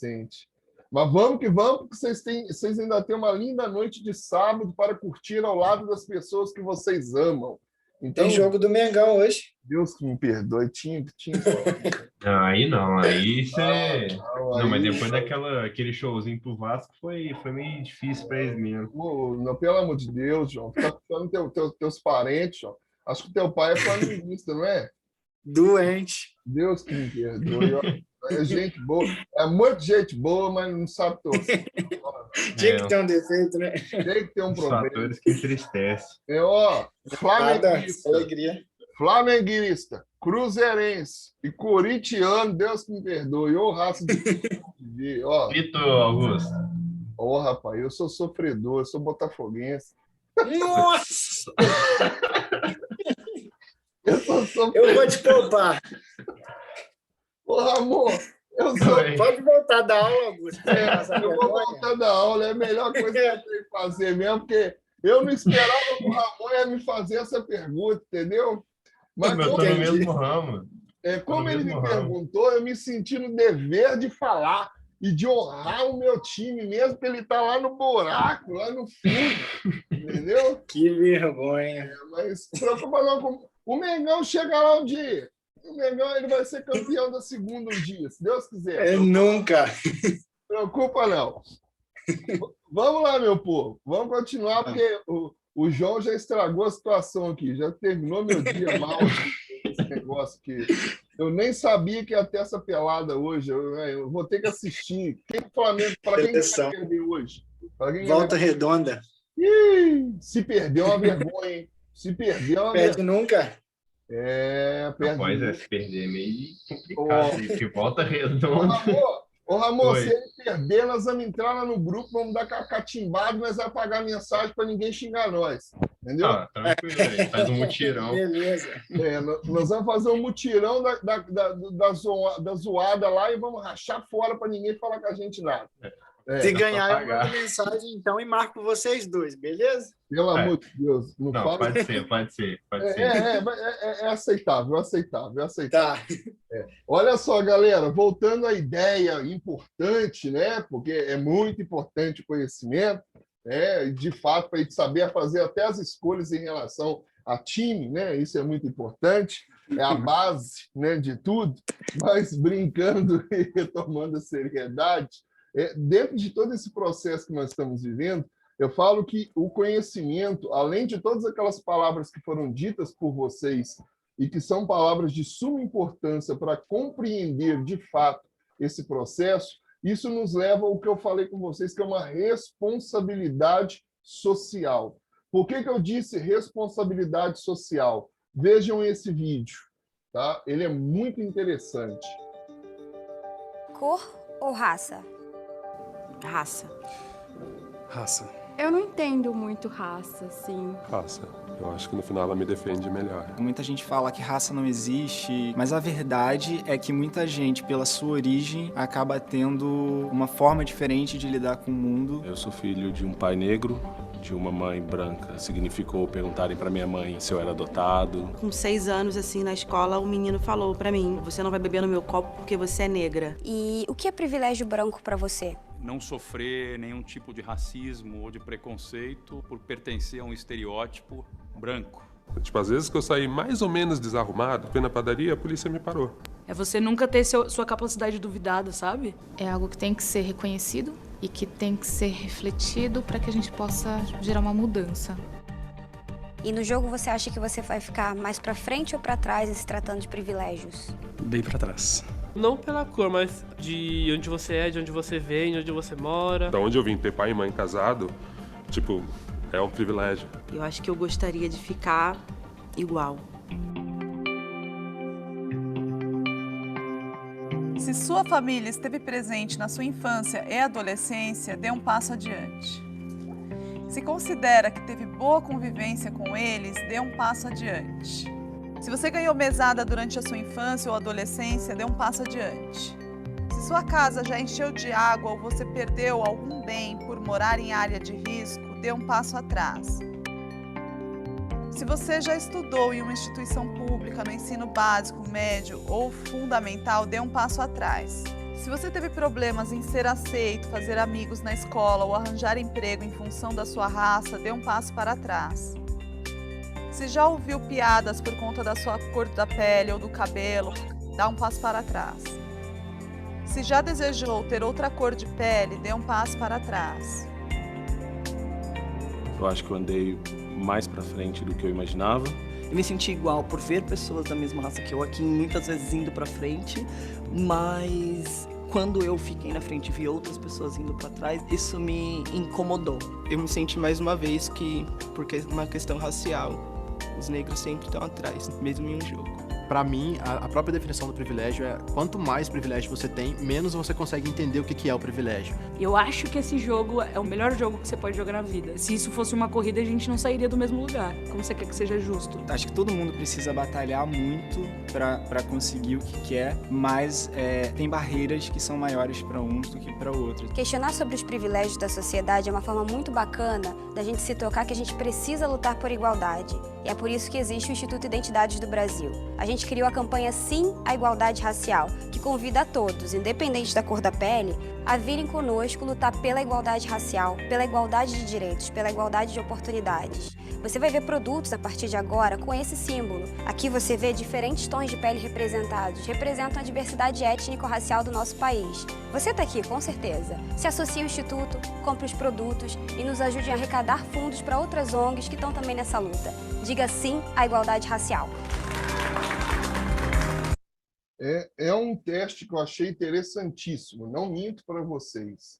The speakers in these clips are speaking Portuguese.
adolescente. Mas vamos que vamos, porque vocês ainda têm uma linda noite de sábado para curtir ao lado das pessoas que vocês amam. Então, Tem jogo do Mengão hoje. Deus que me perdoe, tinha. Aí não, aí você. Não, mas aí- depois daquele showzinho pro Vasco foi meio difícil pra eles mesmo. Não, pelo amor de Deus, João. Tá puxando teus parentes, João. Acho que teu pai é flamenguista, não é? Doente. Deus que me perdoe. Ó. É gente boa. É muita gente boa, mas não sabe torcer. Tinha que ter um defeito, né? Tem que ter um Os problema. fatores que entristecem. Ó, Nada, flamenguista, alegria. flamenguista, cruzeirense e corintiano, Deus que me perdoe. Ô, raça de ó, Vitor Augusto. rapaz, eu sou sofredor, eu sou botafoguense. Nossa! Eu sou Eu sofredor. vou te poupar. Ô, Ramon, eu sou. Oi. Pode voltar da aula, Augusto. Eu vou voltar da aula, é a melhor coisa que eu tenho que fazer mesmo, porque eu não esperava que o Ramon ia me fazer essa pergunta, entendeu? Mas Eu tô como, no mesmo ramo. como ele me mesmo ramo. perguntou, eu me senti no dever de falar e de honrar o meu time, mesmo que ele tá lá no buraco, lá no fundo, entendeu? Que vergonha. Mas não se preocupa não, o Mengão chega lá um dia. O Mengão ele vai ser campeão da segunda um dia, se Deus quiser. Nunca. Preocupa não. Vamos lá, meu povo. Vamos continuar, porque o João já estragou a situação aqui. Já terminou meu dia mal esse negócio aqui. Eu nem sabia que ia ter essa pelada hoje. Eu vou ter que assistir. Quem o Flamengo, para quem que vai perder hoje? Pra quem Volta redonda. Ih, se perder é uma vergonha, hein? Se perder é uma Perde vergonha. nunca. Perde. Se perder é meio complicado. Que volta Ô, redonda. Ramon, Oi. se ele perder, nós vamos entrar lá no grupo, vamos dar catimbado, mas vai apagar a mensagem para ninguém xingar nós. Entendeu? Ah, tranquilo, aí. Faz um mutirão. Beleza. Nós vamos fazer um mutirão da zoada lá e vamos rachar fora para ninguém falar com a gente nada. Se ganhar, eu apagar. mando mensagem então e marco vocês dois, beleza? Pelo amor de Deus. Não Não, fala. pode ser. É aceitável. Tá. Olha só, galera, voltando à ideia importante, né? Porque é muito importante o conhecimento, né? De fato, para a gente saber fazer até as escolhas em relação a time, né? Isso é muito importante, é a base, né, de tudo. Mas brincando e retomando a seriedade, dentro de todo esse processo que nós estamos vivendo, eu falo que o conhecimento, além de todas aquelas palavras que foram ditas por vocês e que são palavras de suma importância para compreender de fato esse processo, isso nos leva ao que eu falei com vocês, que é uma responsabilidade social. Por que eu disse responsabilidade social? Vejam esse vídeo, tá? Ele é muito interessante. Cor ou raça? Raça. Raça. Eu não entendo muito raça, assim. Raça. Eu acho que no final ela me defende melhor. Muita gente fala que raça não existe, mas a verdade é que muita gente, pela sua origem, acaba tendo uma forma diferente de lidar com o mundo. Eu sou filho de um pai negro, de uma mãe branca. Significou perguntarem pra minha mãe se eu era adotado. Com 6 anos, assim, na escola, o menino falou pra mim: você não vai beber no meu copo porque você é negra. E o que é privilégio branco para você? Não sofrer nenhum tipo de racismo ou de preconceito por pertencer a um estereótipo branco. Tipo, às vezes que eu saí mais ou menos desarrumado, fui na padaria, a polícia me parou. É você nunca ter sua capacidade duvidada, sabe? É algo que tem que ser reconhecido e que tem que ser refletido para que a gente possa gerar uma mudança. E no jogo você acha que você vai ficar mais para frente ou para trás em se tratando de privilégios? Bem pra trás. Não pela cor, mas de onde você é, de onde você vem, de onde você mora. Da onde eu vim ter pai e mãe casado, tipo, é um privilégio. Eu acho que eu gostaria de ficar igual. Se sua família esteve presente na sua infância e adolescência, dê um passo adiante. Se considera que teve boa convivência com eles, dê um passo adiante. Se você ganhou mesada durante a sua infância ou adolescência, dê um passo adiante. Se sua casa já encheu de água ou você perdeu algum bem por morar em área de risco, dê um passo atrás. Se você já estudou em uma instituição pública no ensino básico, médio ou fundamental, dê um passo atrás. Se você teve problemas em ser aceito, fazer amigos na escola ou arranjar emprego em função da sua raça, dê um passo para trás. Se já ouviu piadas por conta da sua cor da pele ou do cabelo, dá um passo para trás. Se já desejou ter outra cor de pele, dê um passo para trás. Eu acho que eu andei mais para frente do que eu imaginava. Eu me senti igual por ver pessoas da mesma raça que eu aqui, muitas vezes indo para frente, mas quando eu fiquei na frente e vi outras pessoas indo para trás, isso me incomodou. Eu me senti mais uma vez que, porque é uma questão racial, os negros sempre estão atrás, mesmo em um jogo. Para mim, a própria definição do privilégio é quanto mais privilégio você tem, menos você consegue entender o que é o privilégio. Eu acho que esse jogo é o melhor jogo que você pode jogar na vida. Se isso fosse uma corrida, a gente não sairia do mesmo lugar. Como você quer que seja justo? Acho que todo mundo precisa batalhar muito para conseguir o que quer, mas tem barreiras que são maiores para uns do que para outros. Questionar sobre os privilégios da sociedade é uma forma muito bacana da gente se tocar que a gente precisa lutar por igualdade. E é por isso que existe o Instituto Identidades do Brasil. A gente criou a campanha Sim à Igualdade Racial, que convida a todos, independente da cor da pele, a virem conosco lutar pela igualdade racial, pela igualdade de direitos, pela igualdade de oportunidades. Você vai ver produtos a partir de agora com esse símbolo. Aqui você vê diferentes tons de pele representados, representam a diversidade étnico-racial do nosso país. Você está aqui, com certeza. Se associe ao Instituto, compre os produtos e nos ajude a arrecadar fundos para outras ONGs que estão também nessa luta. Diga sim à igualdade racial. É um teste que eu achei interessantíssimo, não minto para vocês.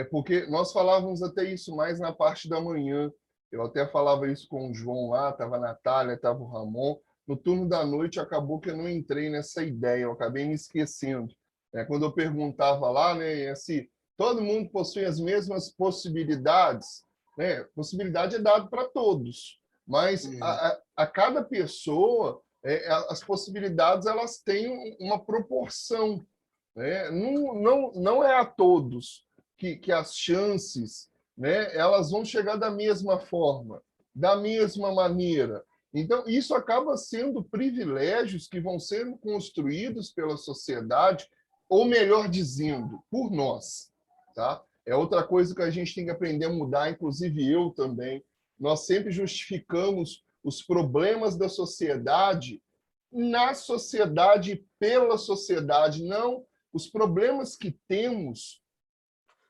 Porque nós falávamos até isso mais na parte da manhã. Eu até falava isso com o João lá, estava a Natália, estava o Ramon. No turno da noite acabou que eu não entrei nessa ideia, eu acabei me esquecendo. Quando eu perguntava lá, né, se todo mundo possui as mesmas possibilidades, né? Possibilidade é dada para todos, mas a cada pessoa, as possibilidades elas têm uma proporção, né? Não é a todos que as chances, né, elas vão chegar da mesma forma, da mesma maneira. Então, isso acaba sendo privilégios que vão sendo construídos pela sociedade, ou melhor dizendo, por nós. Tá? É outra coisa que a gente tem que aprender a mudar, inclusive eu também. Nós sempre justificamos os problemas da sociedade na sociedade e pela sociedade. Não, os problemas que temos,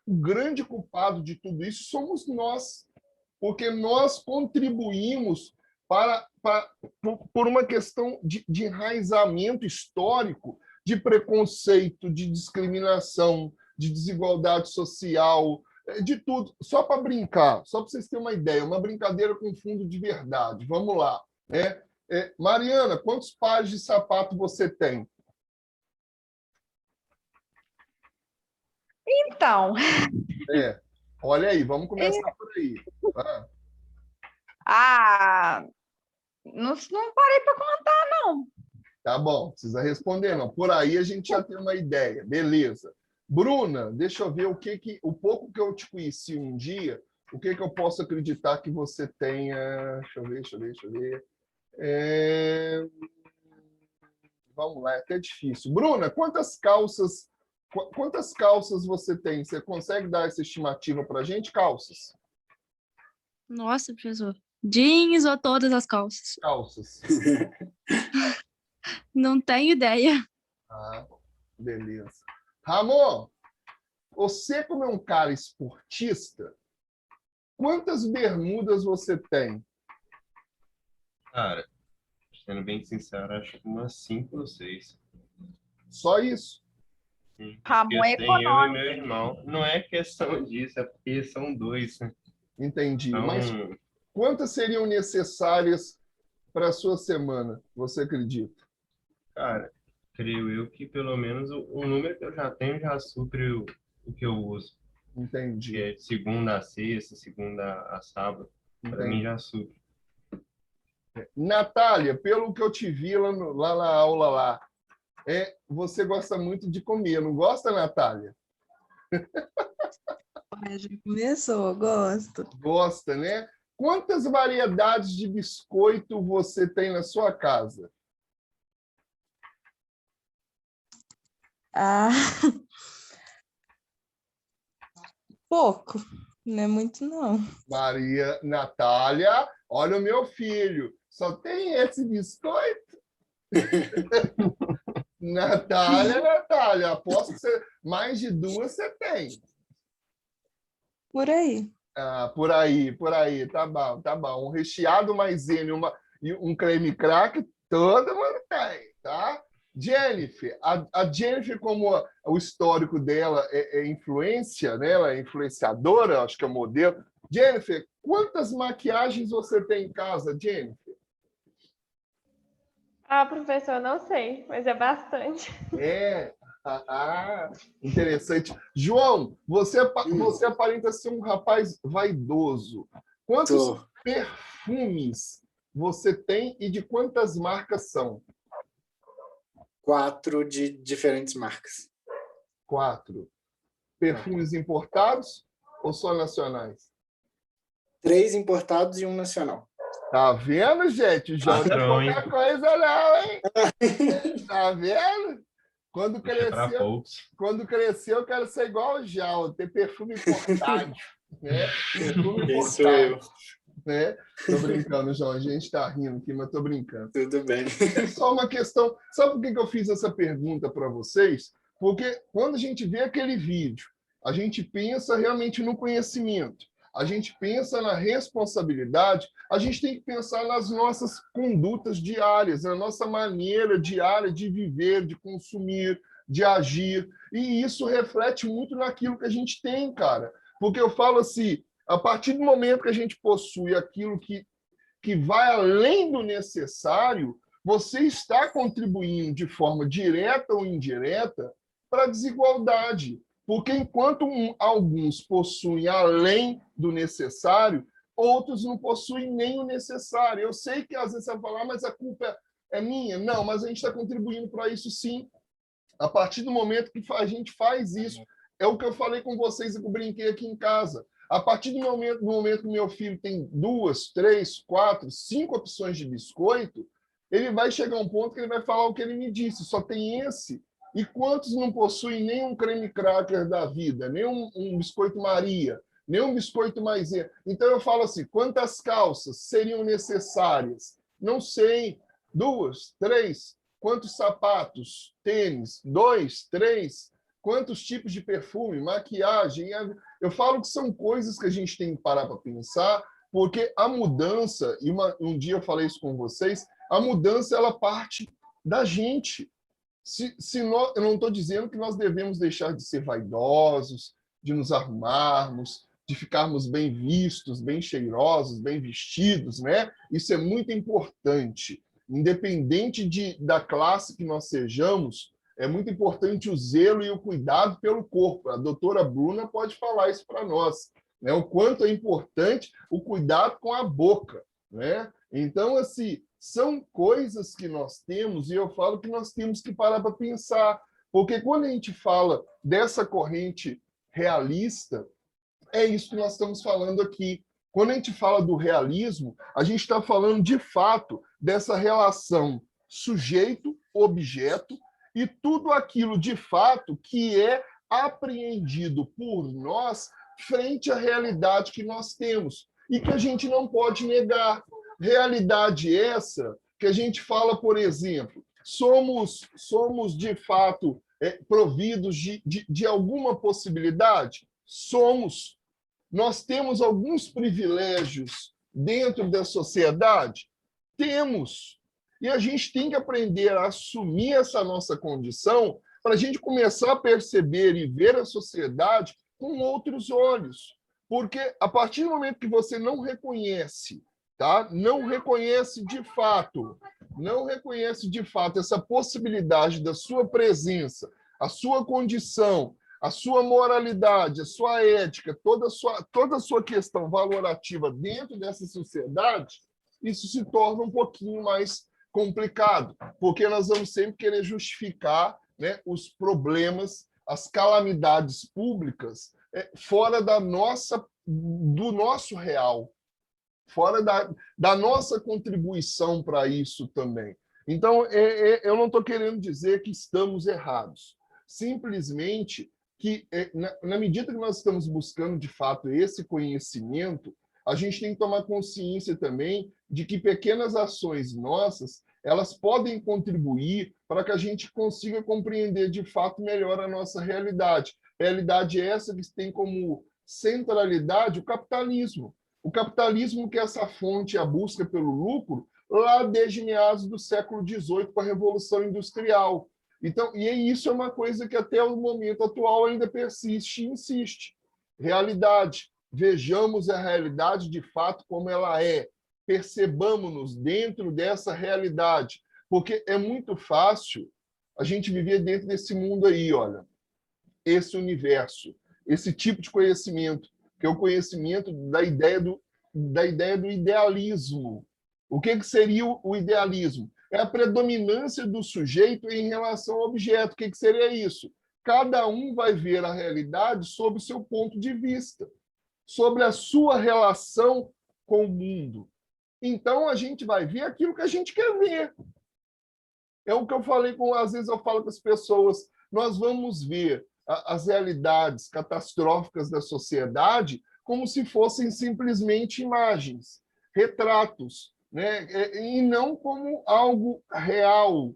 o grande culpado de tudo isso somos nós, porque nós contribuímos por uma questão de enraizamento histórico, de preconceito, de discriminação, de desigualdade social, de tudo. Só para brincar, só para vocês terem uma ideia, uma brincadeira com fundo de verdade. Vamos lá. Mariana, quantos pares de sapato você tem? Então. Olha aí, vamos começar por aí. Não parei para contar, não. Tá bom, precisa responder, não. Por aí a gente já tem uma ideia. Beleza. Bruna, deixa eu ver o pouco que eu te conheci um dia, o que eu posso acreditar que você tenha. Deixa eu ver. Vamos lá, é até difícil. Bruna, quantas calças você tem? Você consegue dar essa estimativa para a gente? Calças? Nossa, professor. Jeans ou todas as calças? Calças. Não tenho ideia. Beleza. Ramon, você como é um cara esportista, quantas bermudas você tem? Cara, sendo bem sincero, acho que umas 5 ou 6. Só isso? Sim. Ramon é tenho eu e econômico. meu irmão. Não é questão disso, é porque são 2. Né? Entendi. Então, mas quantas seriam necessárias para a sua semana, você acredita? Cara, creio eu que pelo menos o número que eu já tenho já supre o que eu uso. Entendi. Que é de segunda a sexta, segunda a sábado. Para mim já supre. Natália, pelo que eu te vi lá na aula lá, você gosta muito de comer, não gosta, Natália? Já começou, gosto. Gosta, né? Quantas variedades de biscoito você tem na sua casa? Ah, pouco, não é muito não. Maria Natália, olha o meu filho, só tem esse biscoito? Natália, aposto que mais de 2 você tem. Por aí. Ah, por aí, tá bom. Um recheado maisena e um creme crack, todo mundo tem, tá? Jennifer, a Jennifer, como o histórico dela é influência, né? Ela é influenciadora, acho que é o modelo. Jennifer, quantas maquiagens você tem em casa, Jennifer? Ah, professor, não sei, mas é bastante. Interessante. João, você aparenta ser um rapaz vaidoso. Quantos perfumes você tem e de quantas marcas são? 4 de diferentes marcas. 4. Perfumes importados ou só nacionais? 3 importados e 1 nacional. Tá vendo, gente? O João não é qualquer coisa não, hein? Tá vendo? Quando crescer, eu quero ser igual o João, ter perfume importado. Né? Perfume importado. Sou eu. Né? Tô brincando, João. A gente tá rindo aqui, mas tô brincando. Tudo bem. É só uma questão. Sabe por que eu fiz essa pergunta para vocês? Porque quando a gente vê aquele vídeo, a gente pensa realmente no conhecimento, a gente pensa na responsabilidade, a gente tem que pensar nas nossas condutas diárias, na nossa maneira diária de viver, de consumir, de agir. E isso reflete muito naquilo que a gente tem, cara. Porque eu falo assim, a partir do momento que a gente possui aquilo que vai além do necessário, você está contribuindo de forma direta ou indireta para a desigualdade. Porque enquanto alguns possuem além do necessário, outros não possuem nem o necessário. Eu sei que às vezes você vai falar, mas a culpa é minha. Não, mas a gente está contribuindo para isso sim. A partir do momento que a gente faz isso, é o que eu falei com vocês e que eu brinquei aqui em casa. A partir do momento que meu filho tem 2, 3, 4, 5 opções de biscoito, ele vai chegar a um ponto que ele vai falar o que ele me disse, só tem esse. E quantos não possuem nem um creme cracker da vida, nem um biscoito Maria, nem um biscoito maisena? Então eu falo assim, quantas calças seriam necessárias? Não sei. 2, 3. Quantos sapatos? Tênis? 2, 3. Quantos tipos de perfume? Maquiagem? Eu falo que são coisas que a gente tem que parar para pensar, porque a mudança, e um dia eu falei isso com vocês, a mudança ela parte da gente. Eu não estou dizendo que nós devemos deixar de ser vaidosos, de nos arrumarmos, de ficarmos bem vistos, bem cheirosos, bem vestidos, né? Isso é muito importante. Independente da classe que nós sejamos, é muito importante o zelo e o cuidado pelo corpo. A doutora Bruna pode falar isso para nós, né? O quanto é importante o cuidado com a boca, né? Então, assim, são coisas que nós temos, e eu falo que nós temos que parar para pensar, porque quando a gente fala dessa corrente realista, é isso que nós estamos falando aqui. Quando a gente fala do realismo, a gente está falando, de fato, dessa relação sujeito-objeto e tudo aquilo, de fato, que é apreendido por nós frente à realidade que nós temos e que a gente não pode negar. Realidade essa que a gente fala, por exemplo, somos de fato providos de alguma possibilidade? Somos. Nós temos alguns privilégios dentro da sociedade? Temos. E a gente tem que aprender a assumir essa nossa condição para a gente começar a perceber e ver a sociedade com outros olhos. Porque a partir do momento que você não reconhece, tá? Não reconhece de fato essa possibilidade da sua presença, a sua condição, a sua moralidade, a sua ética, toda a sua questão valorativa dentro dessa sociedade, isso se torna um pouquinho mais complicado, porque nós vamos sempre querer justificar, né, os problemas, as calamidades públicas fora do nosso real, fora da nossa contribuição para isso também. Então, eu não estou querendo dizer que estamos errados, simplesmente que, na medida que nós estamos buscando, de fato, esse conhecimento, a gente tem que tomar consciência também de que pequenas ações nossas, elas podem contribuir para que a gente consiga compreender, de fato, melhor a nossa realidade. Realidade essa que tem como centralidade o capitalismo. O capitalismo, que é essa fonte, a busca pelo lucro, lá desde meados do século XVIII, com a Revolução Industrial. Então, e isso é uma coisa que até o momento atual ainda persiste e insiste. Realidade. Vejamos a realidade de fato como ela é. Percebamos-nos dentro dessa realidade. Porque é muito fácil a gente viver dentro desse mundo aí, olha. Esse universo, esse tipo de conhecimento, que é o conhecimento da ideia do idealismo. O que seria o idealismo? É a predominância do sujeito em relação ao objeto. O que seria isso? Cada um vai ver a realidade sob o seu ponto de vista, sobre a sua relação com o mundo. Então, a gente vai ver aquilo que a gente quer ver. É o que eu falei, às vezes eu falo com as pessoas, nós vamos ver as realidades catastróficas da sociedade como se fossem simplesmente imagens, retratos, né? E não como algo real,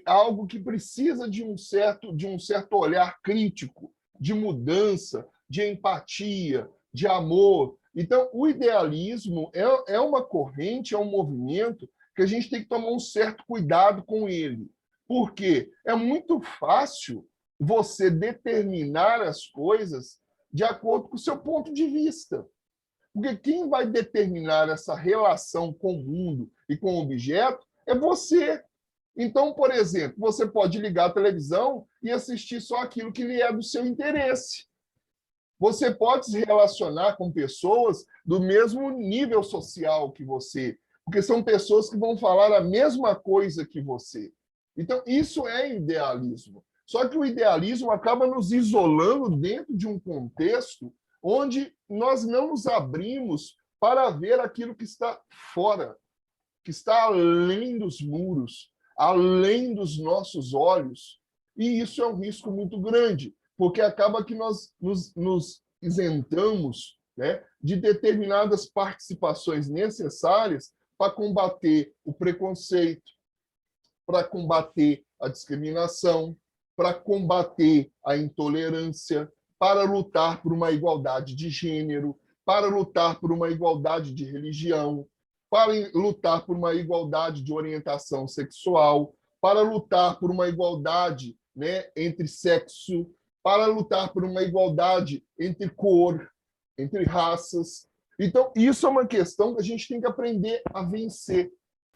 algo que precisa de um certo olhar crítico, de mudança, de empatia, de amor. Então, o idealismo é uma corrente, é um movimento que a gente tem que tomar um certo cuidado com ele. Porque é muito fácil você determinar as coisas de acordo com o seu ponto de vista. Porque quem vai determinar essa relação com o mundo e com o objeto é você. Então, por exemplo, você pode ligar a televisão e assistir só aquilo que lhe é do seu interesse. Você pode se relacionar com pessoas do mesmo nível social que você, porque são pessoas que vão falar a mesma coisa que você. Então, isso é idealismo. Só que o idealismo acaba nos isolando dentro de um contexto onde nós não nos abrimos para ver aquilo que está fora, que está além dos muros, além dos nossos olhos. E isso é um risco muito grande, porque acaba que nós nos isentamos, né, de determinadas participações necessárias para combater o preconceito, para combater a discriminação, para combater a intolerância, para lutar por uma igualdade de gênero, para lutar por uma igualdade de religião, para lutar por uma igualdade de orientação sexual, para lutar por uma igualdade, né, entre sexo, para lutar por uma igualdade entre cor, entre raças. Então, isso é uma questão que a gente tem que aprender a vencer.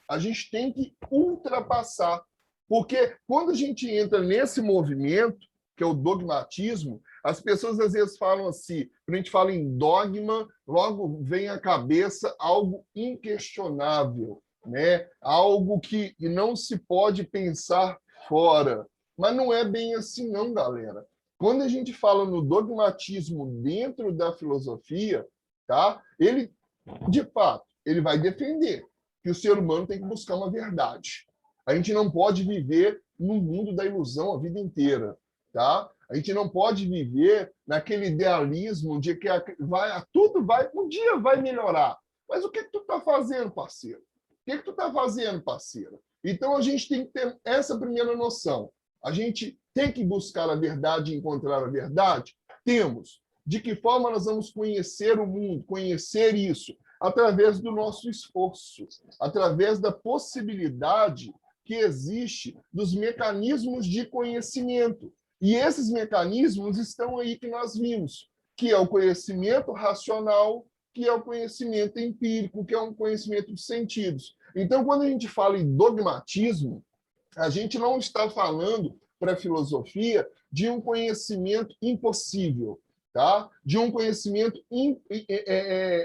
A gente tem que ultrapassar. Porque quando a gente entra nesse movimento, que é o dogmatismo, as pessoas às vezes falam assim, quando a gente fala em dogma, logo vem à cabeça algo inquestionável, né? Algo que não se pode pensar fora. Mas não é bem assim não, galera. Quando a gente fala no dogmatismo dentro da filosofia, tá? Ele, de fato, ele vai defender que o ser humano tem que buscar uma verdade. A gente não pode viver no mundo da ilusão a vida inteira, tá? A gente não pode viver naquele idealismo de que tudo vai, um dia vai melhorar. Mas o que tu está fazendo, parceiro? O que tu está fazendo, parceira? Então, a gente tem que ter essa primeira noção. A gente tem que buscar a verdade e encontrar a verdade? Temos. De que forma nós vamos conhecer o mundo, conhecer isso? Através do nosso esforço, através da possibilidade que existe dos mecanismos de conhecimento. E esses mecanismos estão aí que nós vimos, que é o conhecimento racional, que é o conhecimento empírico, que é um conhecimento de sentidos. Então, quando a gente fala em dogmatismo, a gente não está falando para a filosofia de um conhecimento impossível, tá? De um conhecimento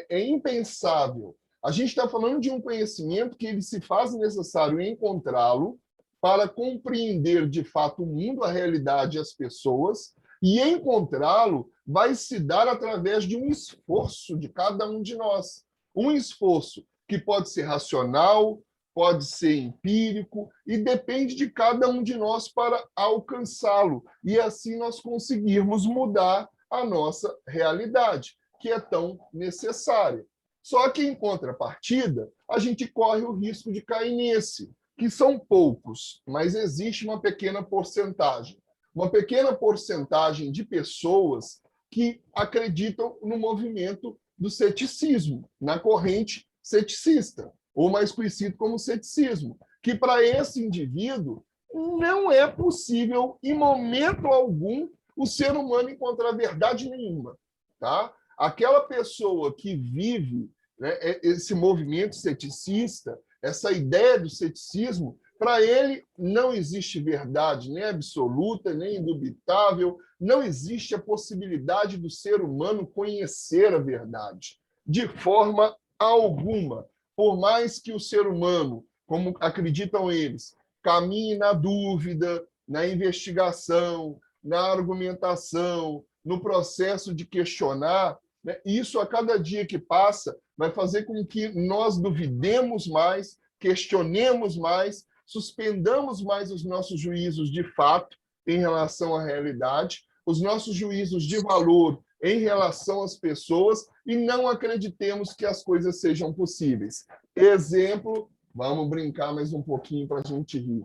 impensável. A gente está falando de um conhecimento que ele se faz necessário encontrá-lo para compreender de fato o mundo, a realidade e as pessoas, e encontrá-lo vai se dar através de um esforço de cada um de nós. Um esforço que pode ser racional, pode ser empírico, e depende de cada um de nós para alcançá-lo, e assim nós conseguirmos mudar a nossa realidade, que é tão necessária. Só que, em contrapartida, a gente corre o risco de cair nesse, que são poucos, mas existe uma pequena porcentagem. Uma pequena porcentagem de pessoas que acreditam no movimento do ceticismo, na corrente ceticista, ou mais conhecido como ceticismo, que para esse indivíduo não é possível, em momento algum, o ser humano encontrar verdade nenhuma. Tá? Aquela pessoa que vive, né, esse movimento ceticista, essa ideia do ceticismo, para ele não existe verdade nem absoluta, nem indubitável, não existe a possibilidade do ser humano conhecer a verdade, de forma alguma. Por mais que o ser humano, como acreditam eles, caminhe na dúvida, na investigação, na argumentação, no processo de questionar, né, isso a cada dia que passa vai fazer com que nós duvidemos mais, questionemos mais, suspendamos mais os nossos juízos de fato em relação à realidade, os nossos juízos de valor em relação às pessoas e não acreditemos que as coisas sejam possíveis. Exemplo, vamos brincar mais um pouquinho para a gente rir.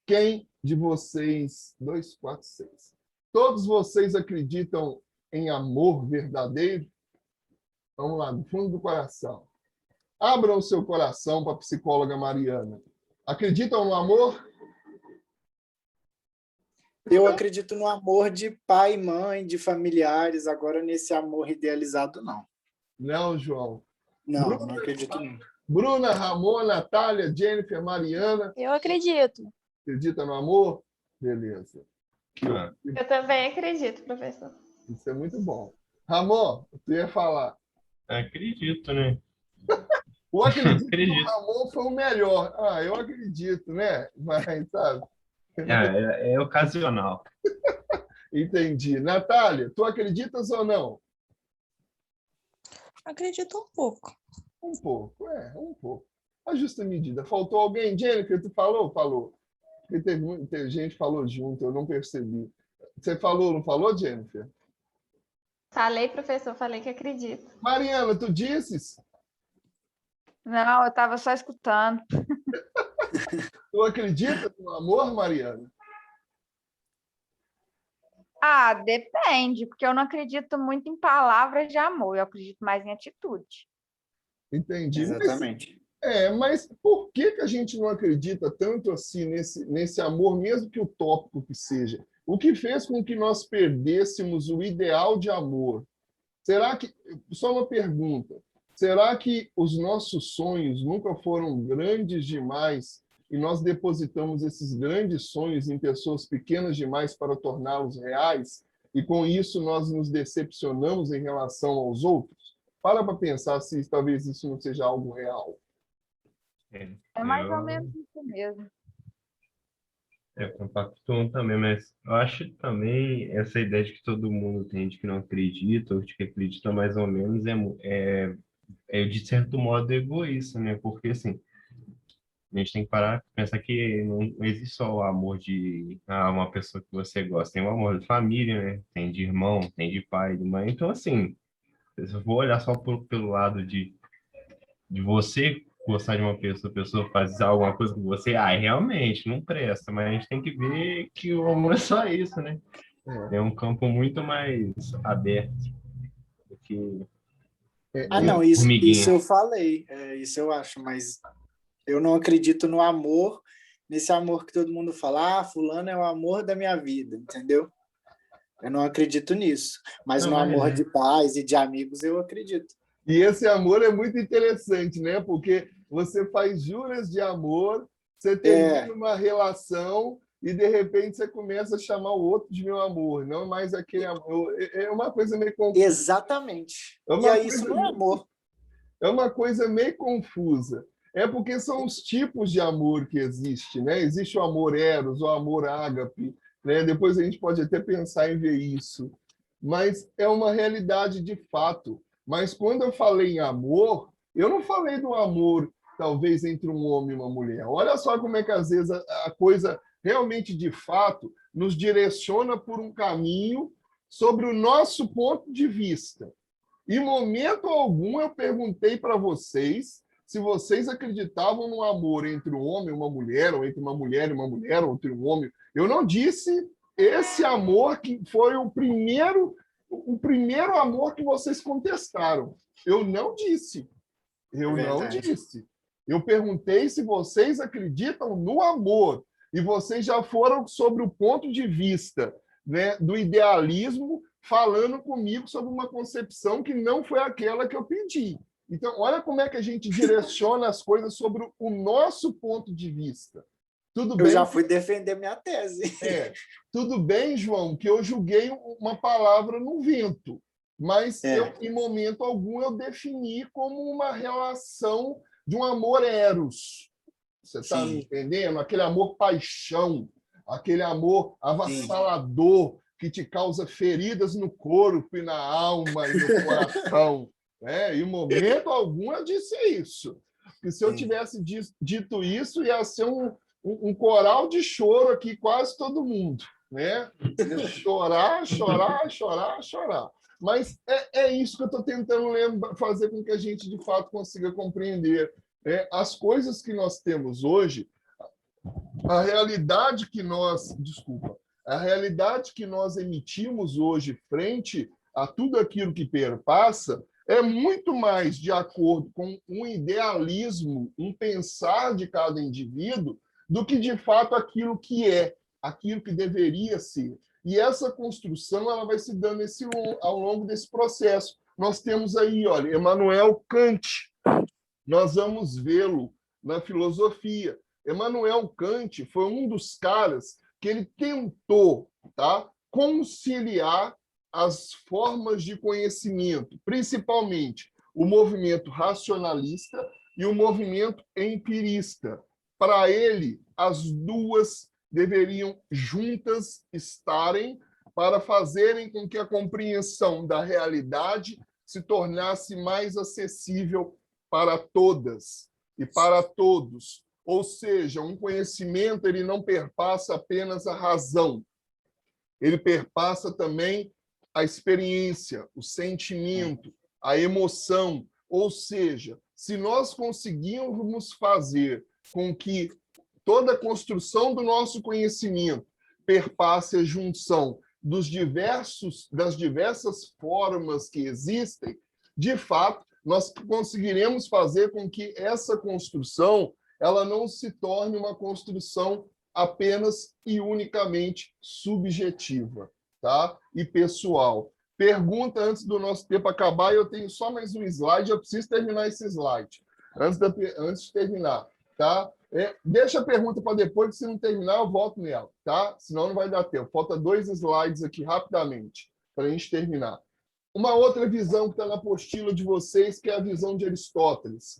Quem de vocês, 2, 4, 6, todos vocês acreditam em amor verdadeiro? Vamos lá, do fundo do coração. Abram o seu coração para a psicóloga Mariana. Acreditam no amor? Eu acredito no amor de pai, mãe, de familiares. Agora, nesse amor idealizado, não. Não, João. Não, Bruna, não acredito não. Bruna, Ramon, Natália, Jennifer, Mariana. Eu acredito. Acredita no amor? Beleza. Eu também acredito, professor. Isso é muito bom. Ramon, tu ia falar. Acredito, né? O acredito do Ramon foi o melhor. Ah, eu acredito, né? Mas, sabe? É ocasional. Entendi. Natália, tu acreditas ou não? Acredito um pouco. Um pouco, um pouco. A justa medida. Faltou alguém? Jennifer, tu falou? Falou. Porque teve gente que falou junto, eu não percebi. Você falou, não falou, Jennifer? Falei, professor, falei que acredito. Mariana, tu disses? Não, eu estava só escutando. Tu acredita no amor, Mariana? Ah, depende, porque eu não acredito muito em palavras de amor, eu acredito mais em atitude. Entendi. Exatamente. Mas por que a gente não acredita tanto assim nesse amor, mesmo que utópico que seja? O que fez com que nós perdêssemos o ideal de amor? Será que... Só uma pergunta. Será que os nossos sonhos nunca foram grandes demais e nós depositamos esses grandes sonhos em pessoas pequenas demais para torná-los reais? E com isso nós nos decepcionamos em relação aos outros? Para pensar se talvez isso não seja algo real. É mais ou menos isso mesmo. Compacto também, mas eu acho também essa ideia de que todo mundo tem de que não acredita, ou de que acredita mais ou menos, é de certo modo egoísta, né? Porque, assim, a gente tem que parar e pensar que não existe só o amor de uma pessoa que você gosta, tem o amor de família, né? Tem de irmão, tem de pai, de mãe. Então, assim, se eu vou olhar só pelo lado de você gostar de uma pessoa, a pessoa faz alguma coisa com você, realmente, não presta, mas a gente tem que ver que o amor é só isso, né? É um campo muito mais aberto do que... não, isso eu falei, isso eu acho, mas eu não acredito no amor, nesse amor que todo mundo fala, fulano é o amor da minha vida, entendeu? Eu não acredito nisso, mas no amor de pais e de amigos eu acredito. E esse amor é muito interessante, né? Porque você faz juras de amor, você termina uma relação e, de repente, você começa a chamar o outro de meu amor, não mais aquele amor. É uma coisa meio confusa. Exatamente. E aí isso não é amor. É uma coisa meio confusa. É porque são os tipos de amor que existem, né? Existe o amor eros, o amor ágape, né? Depois a gente pode até pensar em ver isso. Mas é uma realidade de fato. Mas quando eu falei em amor, eu não falei do amor talvez, entre um homem e uma mulher. Olha só como é que, às vezes, a coisa realmente, de fato, nos direciona por um caminho sobre o nosso ponto de vista. Em momento algum, eu perguntei para vocês se vocês acreditavam no amor entre um homem e uma mulher, ou entre uma mulher e uma mulher, ou entre um homem. Eu não disse esse amor que foi o primeiro amor que vocês contestaram. Eu não disse. Eu não disse. Eu perguntei se vocês acreditam no amor. E vocês já foram sobre o ponto de vista, né, do idealismo, falando comigo sobre uma concepção que não foi aquela que eu pedi. Então, olha como é que a gente direciona as coisas sobre o nosso ponto de vista. Tudo bem? Eu já fui defender minha tese. Tudo bem, João, que eu julguei uma palavra no vento, mas em momento algum eu defini como uma relação de um amor eros. Você está me entendendo? Aquele amor-paixão, aquele amor avassalador que te causa feridas no corpo e na alma e no coração. Em momento algum eu disse isso. Porque se eu tivesse dito isso, ia ser um coral de choro aqui, quase todo mundo. Né? Chorar, chorar, chorar, chorar. Mas é isso que eu estou tentando fazer com que a gente, de fato, consiga compreender. As coisas que nós temos hoje, a realidade que nós emitimos hoje frente a tudo aquilo que perpassa é muito mais de acordo com um idealismo, um pensar de cada indivíduo, do que, de fato, aquilo que é, aquilo que deveria ser. E essa construção ela vai se dando ao longo desse processo. Nós temos aí, olha, Immanuel Kant. Nós vamos vê-lo na filosofia. Immanuel Kant foi um dos caras que ele tentou, conciliar as formas de conhecimento, principalmente o movimento racionalista e o movimento empirista. Para ele, as duas deveriam juntas estarem para fazerem com que a compreensão da realidade se tornasse mais acessível para todas e para todos. Ou seja, um conhecimento ele não perpassa apenas a razão, ele perpassa também a experiência, o sentimento, a emoção. Ou seja, se nós conseguirmos fazer com que toda a construção do nosso conhecimento perpasse a junção das diversas formas que existem, de fato, nós conseguiremos fazer com que essa construção ela não se torne uma construção apenas e unicamente subjetiva, e pessoal. Pergunta antes do nosso tempo acabar, eu tenho só mais um slide, eu preciso terminar esse slide, antes de terminar. Deixa a pergunta para depois, que se não terminar, eu volto nela, senão não vai dar tempo. Falta 2 slides aqui, rapidamente, para a gente terminar. Uma outra visão que está na apostila de vocês, que é a visão de Aristóteles.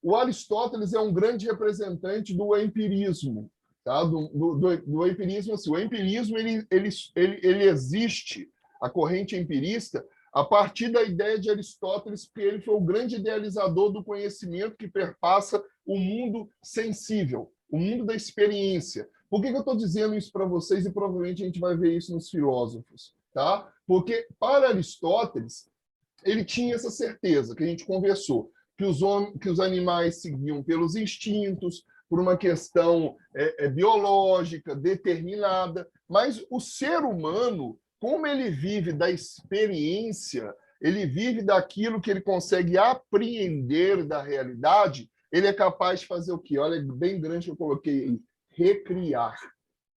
O Aristóteles é um grande representante do empirismo. Do empirismo, assim, o empirismo ele existe, a corrente empirista, a partir da ideia de Aristóteles, porque ele foi o grande idealizador do conhecimento que perpassa o mundo sensível, o mundo da experiência. Por que eu estou dizendo isso para vocês? E provavelmente a gente vai ver isso nos filósofos. Porque, para Aristóteles, ele tinha essa certeza, que a gente conversou, que os animais seguiam pelos instintos, por uma questão biológica, determinada, mas o ser humano, como ele vive da experiência, ele vive daquilo que ele consegue apreender da realidade, ele é capaz de fazer o quê? Olha, bem grande que eu coloquei aí, recriar.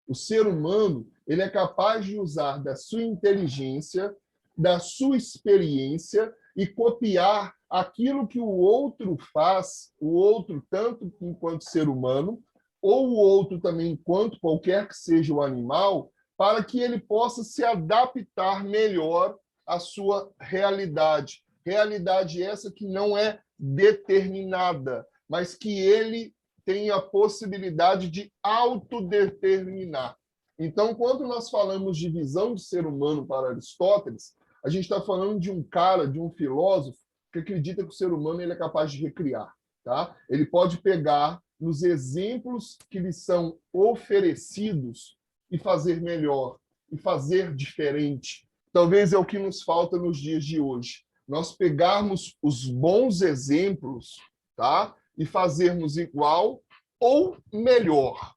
O ser humano ele é capaz de usar da sua inteligência, da sua experiência e copiar aquilo que o outro faz, o outro tanto enquanto ser humano, ou o outro também enquanto qualquer que seja o animal, para que ele possa se adaptar melhor à sua realidade. Realidade essa que não é determinada, mas que ele tem a possibilidade de autodeterminar. Então, quando nós falamos de visão de ser humano para Aristóteles, a gente está falando de um cara, de um filósofo, que acredita que o ser humano ele é capaz de recriar. tá? Ele pode pegar nos exemplos que lhe são oferecidos e fazer melhor, e fazer diferente. Talvez é o que nos falta nos dias de hoje. Nós pegarmos os bons exemplos, tá? E fazermos igual ou melhor.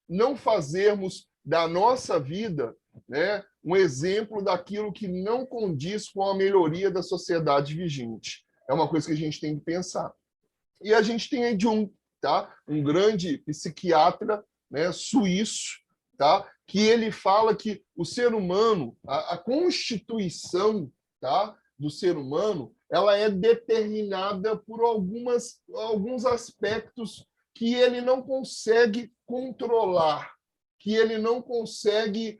Não fazermos da nossa vida, né, um exemplo daquilo que não condiz com a melhoria da sociedade vigente. É uma coisa que a gente tem que pensar. E a gente tem aí Jung, tá? Um grande psiquiatra, né, suíço, tá? Que ele fala que o ser humano, a constituição, tá, do ser humano, ela é determinada por alguns aspectos que ele não consegue controlar, que ele não consegue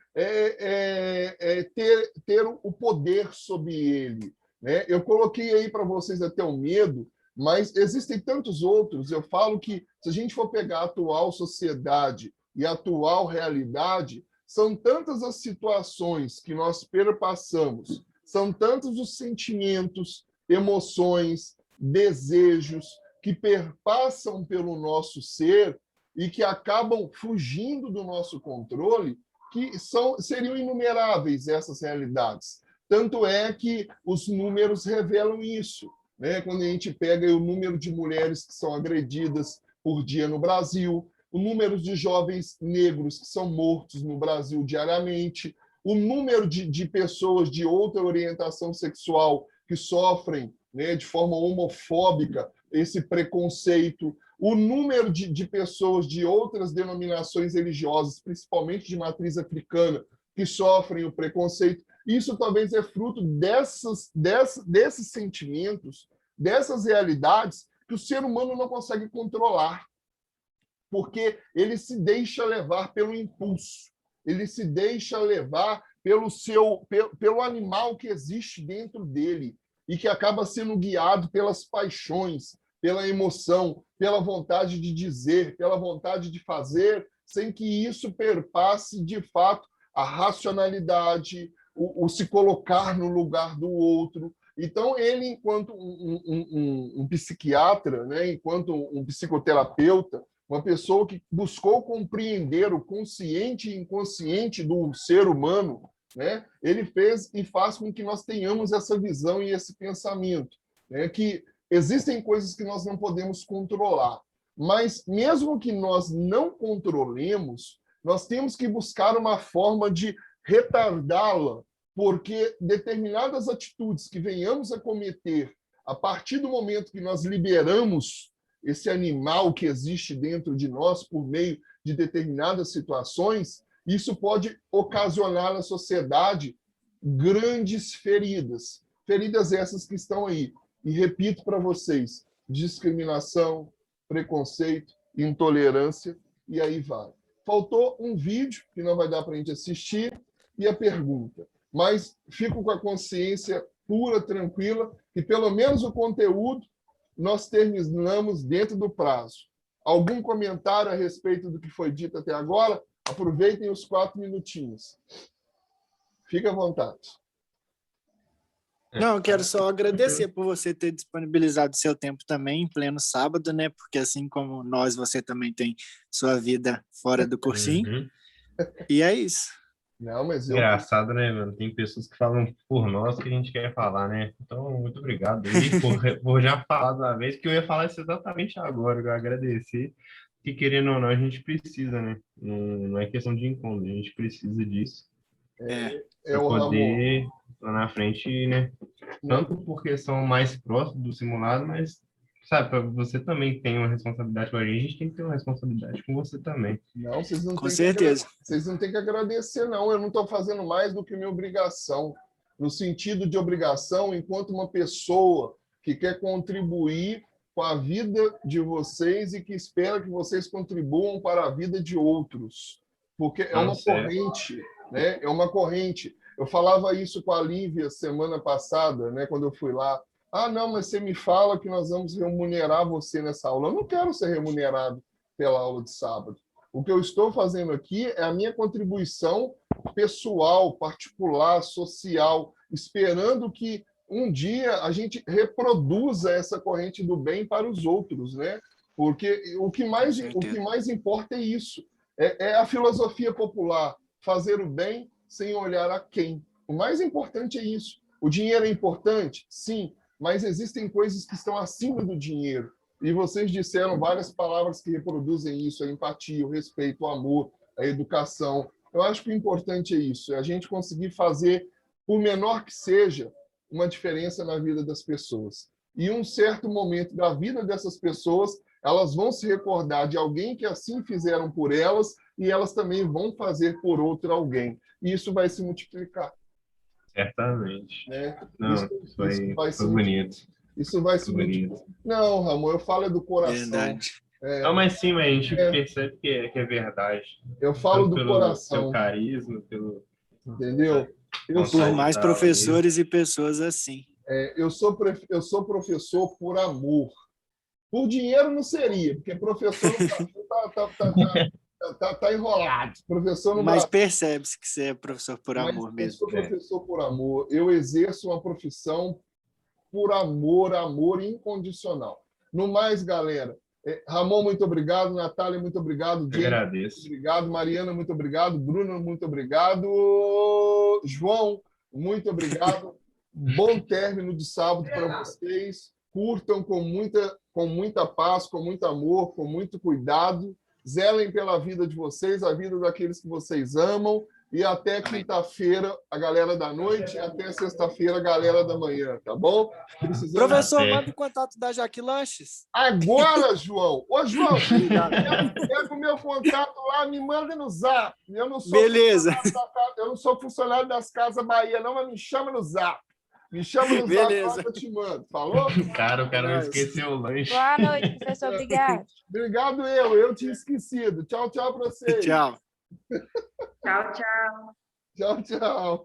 ter o poder sobre ele, né? Eu coloquei aí para vocês até o medo, mas existem tantos outros. Eu falo que, se a gente for pegar a atual sociedade e a atual realidade, são tantas as situações que nós perpassamos, são tantos os sentimentos, emoções, desejos que perpassam pelo nosso ser e que acabam fugindo do nosso controle, que seriam inumeráveis essas realidades. Tanto é que os números revelam isso, né? Quando a gente pega o número de mulheres que são agredidas por dia no Brasil, o número de jovens negros que são mortos no Brasil diariamente, o número de pessoas de outra orientação sexual que sofrem, né, de forma homofóbica esse preconceito, o número de pessoas de outras denominações religiosas, principalmente de matriz africana, que sofrem o preconceito. Isso talvez é fruto desses sentimentos, dessas realidades que o ser humano não consegue controlar, porque ele se deixa levar pelo impulso, ele se deixa levar pelo animal que existe dentro dele e que acaba sendo guiado pelas paixões, pela emoção, pela vontade de dizer, pela vontade de fazer, sem que isso perpasse, de fato, a racionalidade, o se colocar no lugar do outro. Então, ele, enquanto um psiquiatra, né, enquanto um psicoterapeuta, uma pessoa que buscou compreender o consciente e inconsciente do ser humano, né, ele fez e faz com que nós tenhamos essa visão e esse pensamento, né, que existem coisas que nós não podemos controlar, mas mesmo que nós não controlemos, nós temos que buscar uma forma de retardá-la, porque determinadas atitudes que venhamos a cometer a partir do momento que nós liberamos esse animal que existe dentro de nós por meio de determinadas situações, isso pode ocasionar na sociedade grandes feridas. Feridas essas que estão aí. E repito para vocês, discriminação, preconceito, intolerância, e aí vai. Faltou um vídeo que não vai dar para a gente assistir e a pergunta. Mas fico com a consciência pura, tranquila, que pelo menos o conteúdo nós terminamos dentro do prazo. Algum comentário a respeito do que foi dito até agora? Aproveitem os 4 minutinhos. Fique à vontade. Não, eu quero só agradecer por você ter disponibilizado seu tempo também em pleno sábado, né? Porque assim como nós, você também tem sua vida fora do cursinho. E é isso. Não, mas engraçado, né, mano? Tem pessoas que falam por nós que a gente quer falar, né? Então, muito obrigado aí por já falar de uma vez, que eu ia falar isso exatamente agora, eu agradecer. Que, querendo ou não, a gente precisa, né? Não é questão de encontro, a gente precisa disso. Para poder lá na frente, né? Tanto porque são mais próximos do simulado, mas, sabe, para você também tem uma responsabilidade com a gente tem que ter uma responsabilidade com você também. Não, vocês não com certeza. Vocês não têm que agradecer, não. Eu não estou fazendo mais do que minha obrigação. No sentido de obrigação, enquanto uma pessoa que quer contribuir com a vida de vocês e que espera que vocês contribuam para a vida de outros. Porque é uma corrente, né? É uma corrente. Eu falava isso com a Lívia semana passada, né, quando eu fui lá. Ah, não, mas você me fala que nós vamos remunerar você nessa aula. Eu não quero ser remunerado pela aula de sábado. O que eu estou fazendo aqui é a minha contribuição pessoal, particular, social, esperando que um dia a gente reproduza essa corrente do bem para os outros, né? Porque o que mais importa é isso. É a filosofia popular, fazer o bem sem olhar a quem. O mais importante é isso. O dinheiro é importante? Sim, mas existem coisas que estão acima do dinheiro. E vocês disseram várias palavras que reproduzem isso, a empatia, o respeito, o amor, a educação. Eu acho que o importante é isso, é a gente conseguir fazer, por menor que seja, uma diferença na vida das pessoas. E um certo momento da vida dessas pessoas, elas vão se recordar de alguém que assim fizeram por elas e elas também vão fazer por outro alguém. E isso vai se multiplicar. Certamente. Né? Não, foi bonito. Isso vai se multiplicar. Não, Ramon, eu falo do coração. Verdade. Não, mas sim, mas a gente percebe que é verdade. Eu falo do coração. Pelo seu carisma, pelo... Entendeu? Por mais professores e pessoas assim. Eu sou professor por amor. Por dinheiro não seria, porque professor tá enrolado. Professor Mas percebe-se que você é professor por amor mesmo. Eu sou professor por amor. Eu exerço uma profissão por amor, amor incondicional. No mais, galera, Ramon, muito obrigado. Natália, muito obrigado. Eu agradeço. Muito obrigado. Mariana, muito obrigado. Bruno, muito obrigado. João, muito obrigado. Bom término de sábado para vocês. Curtam com muita paz, com muito amor, com muito cuidado. Zelem pela vida de vocês, a vida daqueles que vocês amam. E até quinta-feira, a galera da noite, e até sexta-feira, a galera da manhã, tá bom? Professor, manda o contato da Jaque Lanches. Agora, João! Ô, João, pega o meu contato lá, me manda no zap. Eu não sou funcionário das Casas Bahia, não, mas me chama no zap. Me chama no zap, eu te mando. Falou? Cara, o cara não esqueceu o lanche. Boa noite, professor. Obrigado. Obrigado, eu tinha esquecido. Tchau, tchau para vocês. Tchau. Tchau, tchau. Tchau, tchau.